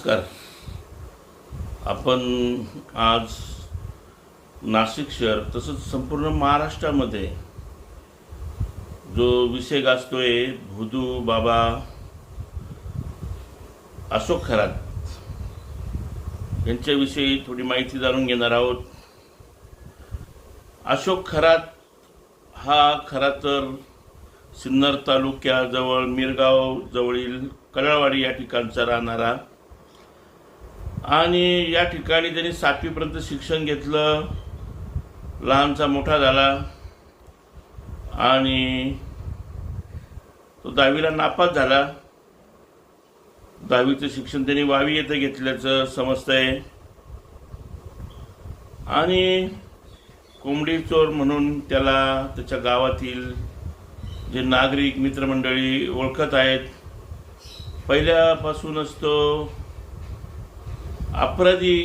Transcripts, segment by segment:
नमस्कार. आपण आज नाशिक शहर तसंच संपूर्ण महाराष्ट्रामध्ये जो विषय गाजतोय भुदू बाबा अशोक खरात यांच्याविषयी थोडी माहिती जाणून घेणार आहोत. अशोक खरात हा खरा तर सिन्नर तालुक्याजवळ मिरगाव जवळील कळवाडी या ठिकाणचा राहणारा आणि या ठिकाणी त्यांनी 7वी पर्यंत शिक्षण घेतलं. लहानचा मोठा झाला आणि तो 10वीला नापास झाला. 10वीचं शिक्षण त्यांनी वावी येथे घेतल्याचं समजतंय आणि कोंबडी चोर म्हणून त्याला त्याच्या गावातील जे नागरिक मित्रमंडळी ओळखत आहेत. पहिल्यापासूनच तो अपराधी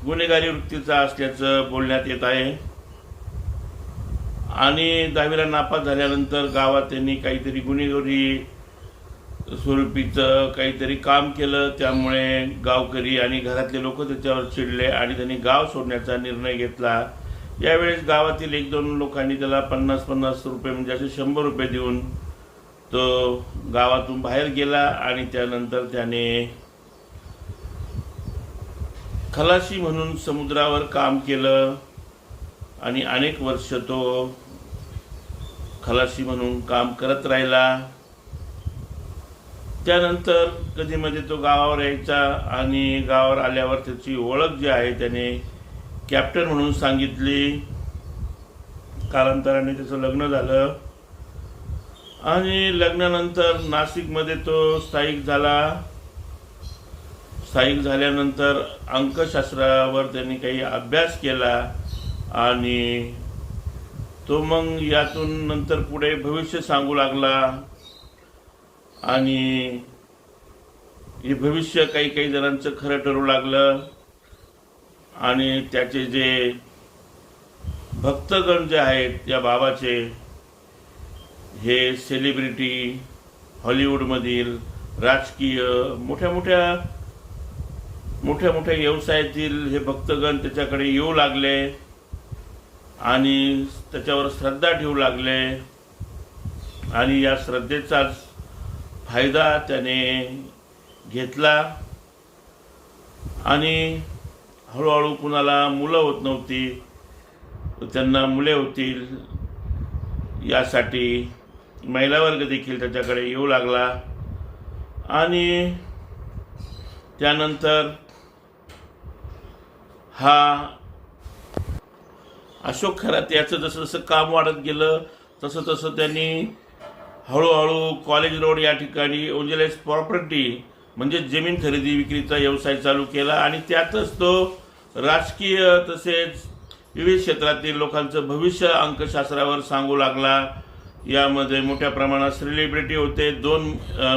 गुन्हेगारी वृत्तीचा असल्याचं बोलण्यात येत आहे आणि 10वीला नापास झाल्यानंतर गावात त्यांनी काहीतरी गुन्हेगारी स्वरूपीचं काहीतरी काम केलं. त्यामुळे गावकरी आणि घरातले लोक त्याच्यावर चिडले आणि त्यांनी गाव सोडण्याचा निर्णय घेतला. यावेळेस गावातील 1-2 लोकांनी त्याला 50-50 रुपये म्हणजे असे 100 रुपये देऊन तो गावातून बाहेर गेला आणि त्यानंतर त्याने खलाशी म्हणून समुद्रावर काम केलं आणि अनेक वर्ष तो खलाशी म्हणून काम करत राहिला. त्यानंतर कधीमध्ये तो गावावर यायचा आणि गावावर आल्यावर त्याची ओळख जी आहे त्याने कॅप्टन म्हणून सांगितली. कालांतराने त्याचं लग्न झालं आणि लग्नानंतर नाशिकमध्ये तो स्थायिक झाला. स्थायिक झाल्यानंतर अंकशास्त्रावर त्यांनी काही अभ्यास केला आणि तो मग यातून नंतर पुढे भविष्य सांगू लागला आणि हे भविष्य काही जणांचं खरं ठरू लागलं आणि त्याचे जे भक्तगण जे आहेत या बाबाचे हे सेलिब्रिटी हॉलिवूडमधील राजकीय मोठ्या मोठ्या व्यवसायातील हे भक्तगण त्याच्याकडे येऊ लागले आणि त्याच्यावर श्रद्धा ठेवू लागले आणि या श्रद्धेचाच फायदा त्याने घेतला आणि हळूहळू कुणाला मुलं होत नव्हती, त्यांना मुले होतील यासाठी महिला वर्ग देखील त्याच्याकडे येऊ लागला आणि त्यानंतर हा अशोक खरात याचं जसं काम वाढत गेलं तसं त्यांनी हळूहळू कॉलेज रोड या ठिकाणी एंजल्स प्रॉपर्टी म्हणजे जमीन खरेदी विक्रीचा व्यवसाय चालू केला आणि त्यातच तो राजकीय तसेच विविध क्षेत्रातील लोकांचं भविष्य अंकशास्त्रावर सांगू लागला. यामध्ये मोठ्या प्रमाणात सेलिब्रिटी होते. 2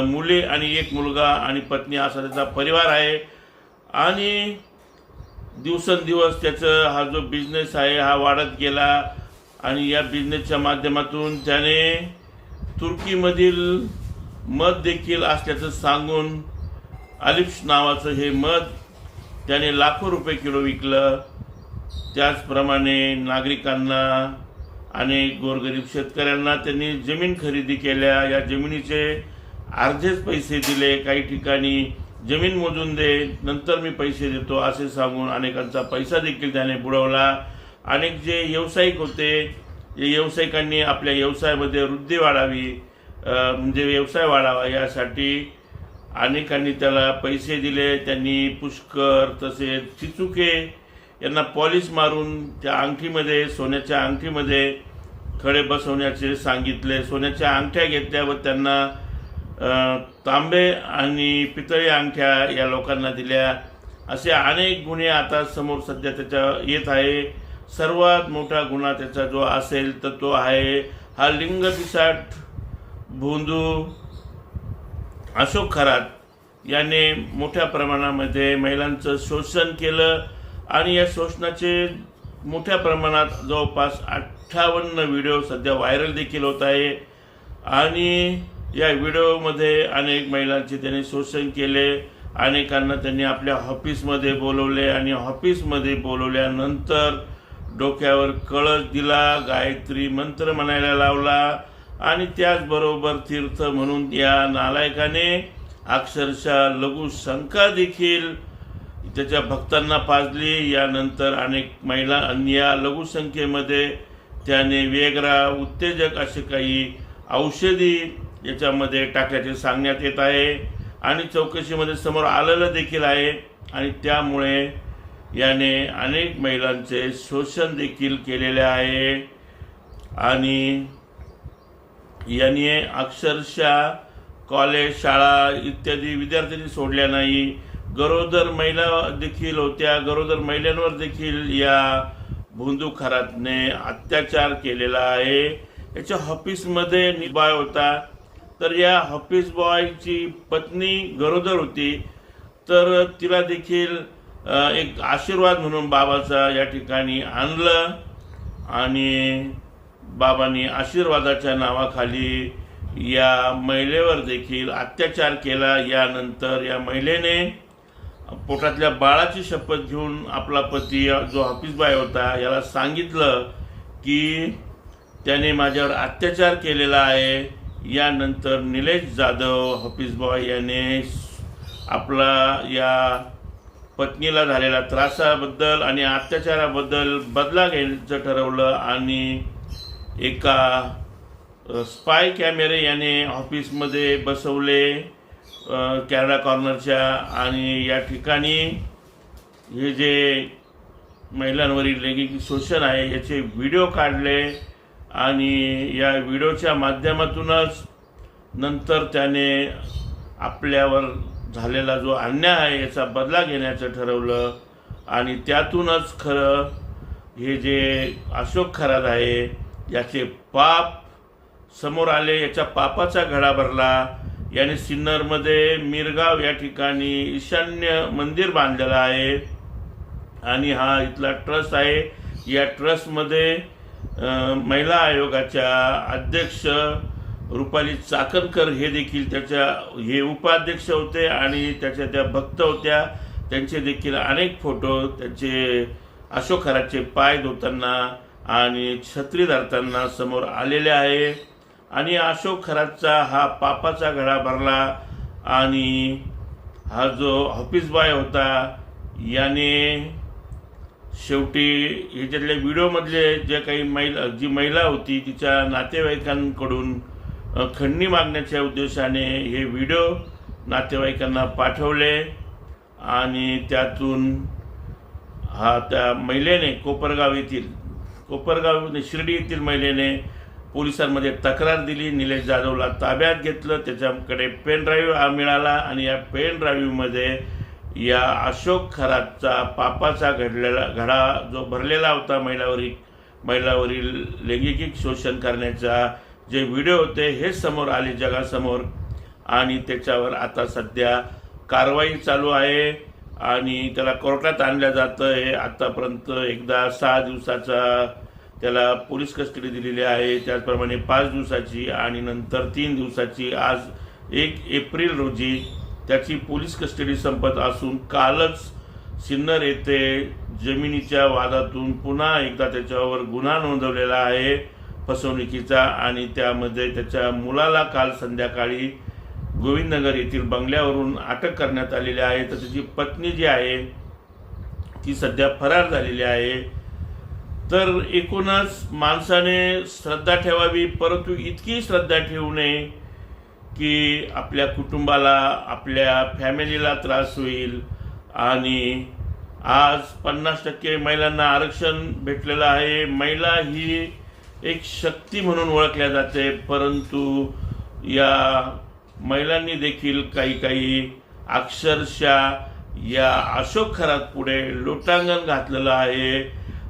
मुले आणि 1 मुलगा आणि पत्नी असा त्याचा परिवार आहे आणि दिवसेंदिवस त्याचा हा जो बिझनेस आहे हा वाढत गेला आणि या बिझनेसच्या माध्यमातून त्याने तुर्कीमधील मध देखील असल्याचं सांगून अलिप्स नावाचं हे मध त्याने लाखो रुपये किलो विकलं. त्याचप्रमाणे नागरिकांना अनेक गोरगरीब शेतकऱ्यांना त्यांनी जमीन खरेदी केल्या. या जमिनीचे अर्धेच पैसे दिले. काही ठिकाणी जमीन मोजून दे नंतर मी पैसे देतो असे सांगून अनेकांचा पैसा देखील त्याने बुडवला. अनेक जे व्यावसायिक होते या व्यावसायिकांनी आपल्या व्यवसायामध्ये वृद्धी वाढावी म्हणजे व्यवसाय वाढावा यासाठी अनेकांनी त्याला पैसे दिले. त्यांनी पुष्कर तसेच चिचुके यांना पॉलिश मारून त्या अंगठीमध्ये सोन्याच्या अंगठीमध्ये खडे बसवण्याचे सांगितले. सोन्याच्या अंगठ्या घेतल्या व त्यांना तांबे आणि पितळी अंगठ्या या लोकांना दिल्या. असे अनेक गुन्हे आता समोर सध्या त्याच्या येत आहे. सर्वात मोठा गुन्हा त्याचा जो असेल तर तो आहे हा लिंगपिसाट भोंदू अशोक खरात याने मोठ्या प्रमाणामध्ये महिलांचं शोषण केलं आणि या शोषणाचे मोठ्या प्रमाणात जवळपास 58 व्हिडिओ सध्या व्हायरल देखील होत आहे आणि या व्हिडिओमध्ये अनेक महिलांचे त्याने शोषण केले अनेकांना त्यांनी आपल्या ऑफिसमध्ये बोलवले आणि ऑफिसमध्ये बोलवल्यानंतर डोक्यावर कळस दिला, गायत्री मंत्र म्हणायला लावला आणि त्याचबरोबर तीर्थ म्हणून या नालायकाने अक्षरशः लघुशंका देखील त्याच्या भक्तांना पाजली। यानंतर अनेक महिला या लघुशंकेमध्ये त्याने वेगळा उत्तेजक असे काही औषधी याच्यामध्ये टाकल्याचे सांगण्यात येत आहे आणि चौकशीमध्ये समोर आलेलं देखील आहे आणि त्यामुळे याने अनेक महिलांचे शोषण देखील केलेले आहे आणि याने अक्षरशः कॉलेज, शाळा इत्यादी विद्यार्थ्यांनी सोडल्या नाही। गरोदर महिला देखील होत्या, गरोदर महिलांवर देखील या भोंदू खरातने अत्याचार केलेला आहे। याच्या ऑफिसमध्ये निबाय होता, तर या ऑफिस बॉयची पत्नी गरोदर होती, तर तिला देखील एक आशीर्वाद म्हणून बाबाचा या ठिकाणी आणलं आणि बाबांनी आशीर्वादाच्या नावाखाली या महिलेवर देखील अत्याचार केला। यानंतर या महिलेने पोटातल्या बाळाची शपथ घेऊन आपला पती जो ऑफिस बॉय होता याला सांगितलं की त्याने माझ्यावर अत्याचार केलेला आहे। यानंतर निलेश जाधव ऑफिस बॉय याने आपला या पत्नीला झालेल्या त्रासाबद्दल आणि अत्याचाराबद्दल बदला घ्यायचं ठरवलं आणि एका स्पाय कॅमेरे याने ऑफिसमध्ये बसवले कॅनडा कॉर्नरच्या आणि या ठिकाणी हे जे महिलांवरील लैंगिक शोषण आहे याचे व्हिडिओ काढले आणि या व्हिडिओच्या माध्यमातूनच नंतर त्याने आपल्यावर झालेला जो अन्याय आहे याचा बदला घेण्याचं ठरवलं आणि त्यातूनच खरं हे जे अशोक खरात आहे याचे पाप समोर आले। याच्या पापाचा घडा भरला। याने सिन्नरमध्ये मिरगाव या ठिकाणी ईशान्य मंदिर बांधलेलं आहे आणि हा इथला ट्रस्ट आहे। या ट्रस्टमध्ये महिला आयोगाच्या अध्यक्ष रुपाली चाकणकर हे देखील हे उपाध्यक्ष होते आणि त्याच्या त्या भक्त होत्या। त्यांचे देखील अनेक फोटो त्यांचे अशोक खरातचे पाय धुताना आणि छत्री धरताना समोर आलेले आहे आणि अशोक खरातचा हा पापाचा घडा भरला आणि हा जो ऑफिस बॉय होता याने शेवटी ह्याच्यातल्या व्हिडिओमधले जे काही जी महिला होती तिच्या नातेवाईकांकडून खंडणी मागण्याच्या उद्देशाने हे व्हिडिओ नातेवाईकांना पाठवले आणि त्यातून त्या महिलेने कोपरगाव शिर्डी येथील महिलेने पोलिसांमध्ये तक्रार दिली। निलेश जाधवला ताब्यात घेतलं, त्याच्याकडे पेन ड्राईव्ह मिळाला आणि या पेन ड्राईव्हमध्ये या अशोक खरातचा पापाचा घडा जो भरलेला होता महिलावरील लैंगिक शोषण करण्याचा जे व्हिडिओ होते हे समोर आले जगासमोर आणि त्याच्यावर आता सध्या कारवाई चालू आहे आणि त्याला कोर्टात आणलं जातं। हे आतापर्यंत एकदा 6 दिवसाचा त्याला पोलीस कस्टडी दिलेली आहे, त्याचप्रमाणे 5 दिवसाची आणि नंतर 3 दिवसाची। आज 1 एप्रिल रोजी त्याची पोलीस कस्टडी संपत असून कालच सिन्नर येथे जमिनीच्या वादातून पुन्हा एकदा त्याच्यावर गुन्हा नोंदवलेला आहे फसवणुकीचा आणि त्यामध्ये त्याच्या मुलाला काल संध्याकाळी गोविंदनगर येथील बंगल्यावरून अटक करण्यात आलेली आहे। तर त्याची पत्नी जी आहे ती सध्या फरार झालेली आहे। तर एकूणच माणसाने श्रद्धा ठेवावी, परंतु इतकी श्रद्धा ठेवू नये की आपल्या कुटुंबाला आपल्या फॅमिलीला त्रास होईल। आणि आज 50% महिलांना आरक्षण भेटलेलं आहे। महिला ही एक शक्ती म्हणून ओळखल्या जाते, परंतु या महिलांनी देखील काही अक्षरशः या अशोक खरात पुढे लोटांगण घातलेलं आहे।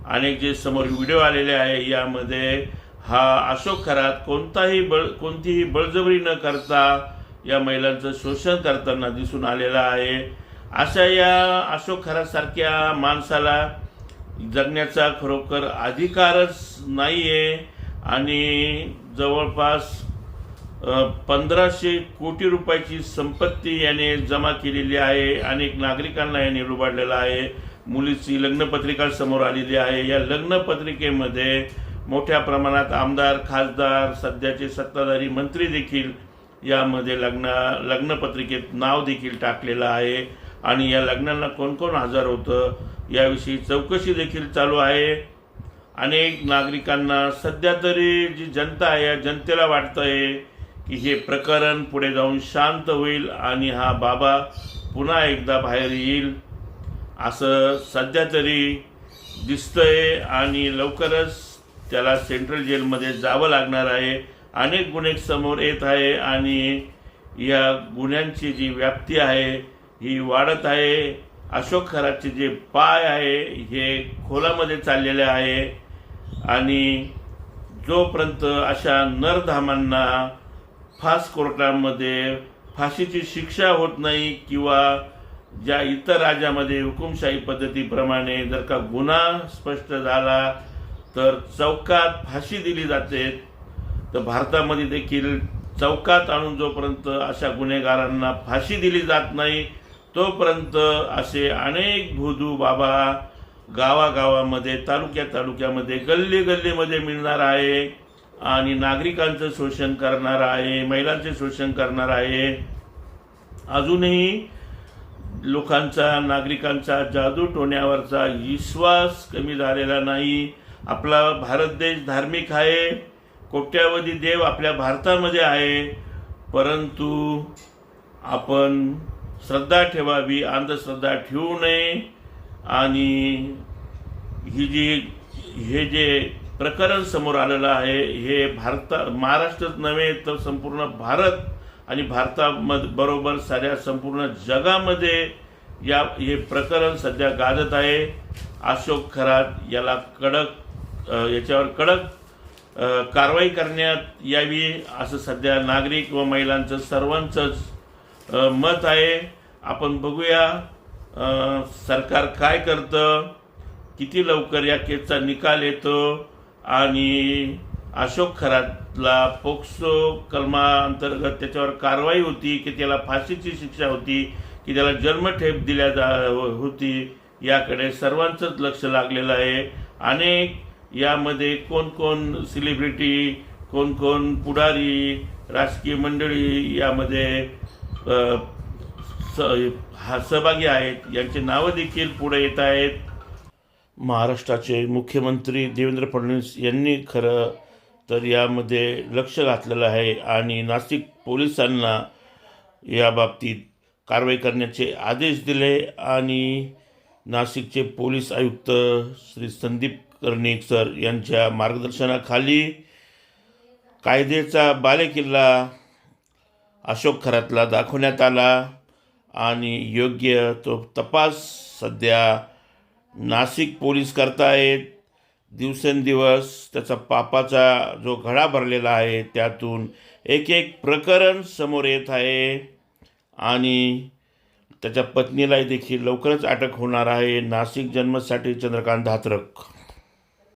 अनेक जे समोर व्हिडिओ आलेले आहे यामध्ये हा अशोक खरात कोणतीही बळजबरी न करता या महिलांचं शोषण करताना दिसून आलेला आहे। अशा या अशोक खरात सारख्या माणसाला जगण्याचा खरोखर अधिकारच नाहीये आणि जवळपास 1500 कोटी रुपयाची संपत्ती याने जमा केलेली आहे. अनेक नागरिकांना याने लुबाडलेला आहे. मुलीची लग्नपत्रिका समोर आलेली आहे. या लग्नपत्रिकेमध्ये मोठ्या प्रमाणात आमदार, खासदार, सध्याचे सत्ताधारी मंत्री देखील यामध्ये लग्नपत्रिकेत नाव देखील टाकलेलं आहे. आणि या लग्नांना कोण कोण हजर होतं याविषयी चौकशी देखील चालू आहे. अनेक नागरिकांना सध्या तरी जी जनता आहे या जनतेला वाटतंय की हे प्रकरण पुढे जाऊन शांत होईल आणि हा बाबा पुन्हा एकदा बाहेर येईल असं सध्या तरी दिसतंय. आणि लवकरच त्याला सेंट्रल जेलमध्ये जावं लागणार आहे. अनेक गुन्हे समोर येत आहे आणि या गुन्ह्यांची जी व्याप्ती आहे ही वाढत आहे. अशोक खरातचे जे पाय आहे हे खोलामध्ये चाललेले आहे आणि जोपर्यंत अशा नरधामांना फास्ट कोर्टामध्ये फाशीची शिक्षा होत नाही किंवा ज्या इतर राज्यामध्ये हुकुमशाही पद्धतीप्रमाणे जर का गुन्हा स्पष्ट झाला तर चौकात फाशी दिली जाते, तर भारतामध्ये देखील चौकात आणून जोपर्यंत अशा गुन्हेगारांना फाशी दिली जात नाही तोपर्यंत असे अनेक भोदू बाबा गावागावामध्ये, तालुक्यामध्ये, गल्लीमध्ये मिळणार आहे आणि नागरिकांचं शोषण करणार आहे, महिलांचे शोषण करणार आहे. अजूनही लोकांचा, नागरिकांचा जादू टोण्यावरचा विश्वास कमी झालेला नाही. आपला भारत देश धार्मिक आहे, कोट्यावधी देव आपल्या भारतामध्ये आहे, परंतु आपण श्रद्धा ठेवावी, अंधश्रद्धा ठेवू नये. आणि हे जे प्रकरण समोर आलेलं आहे हे महाराष्ट्रच नव्हे तर संपूर्ण भारत आणि भारताबरोबर साऱ्या संपूर्ण जगामध्ये हे प्रकरण सध्या गाजत आहे. अशोक खरात याच्यावर कडक कारवाई करण्यात यावी असं सध्या नागरिक व महिलांचं सर्वांचंच मत आहे. आपण बघूया सरकार काय करतं, किती लवकर या केसचा निकाल येतो आणि अशोक खरातला पोक्सो कलमाअंतर्गत त्याच्यावर कारवाई होती की त्याला फाशीची शिक्षा होती की त्याला जन्मठेप दिल्या होती याकडे सर्वांचंच लक्ष लागलेलं आहे. अनेक यामध्ये कोण सेलिब्रिटी, कोण पुढारी, राजकीय मंडळी यामध्ये सहभागी आहेत, यांची नावं देखील पुढे येत आहेत. महाराष्ट्राचे मुख्यमंत्री देवेंद्र फडणवीस यांनी खरं तर यामध्ये लक्ष घातलेलं आहे आणि नाशिक पोलिसांना याबाबतीत कारवाई करण्याचे आदेश दिले आणि नाशिकचे पोलीस आयुक्त श्री संदीप कर्णिक सर यांच्या मार्गदर्शनाखाली कायद्याचा बालेकिल्ला अशोक खरातला दाखवण्यात आला आणि योग्य तो तपास सध्या नाशिक पोलीस करतायत. दिवसेंदिवस त्याचा पापाचा जो घडा भरलेला आहे त्यातून एक प्रकरण समोर येत आहे आणि त्याच्या पत्नीला देखील लवकरच अटक होणार आहे. नाशिक जन्मसाठी चंद्रकांत धात्रक.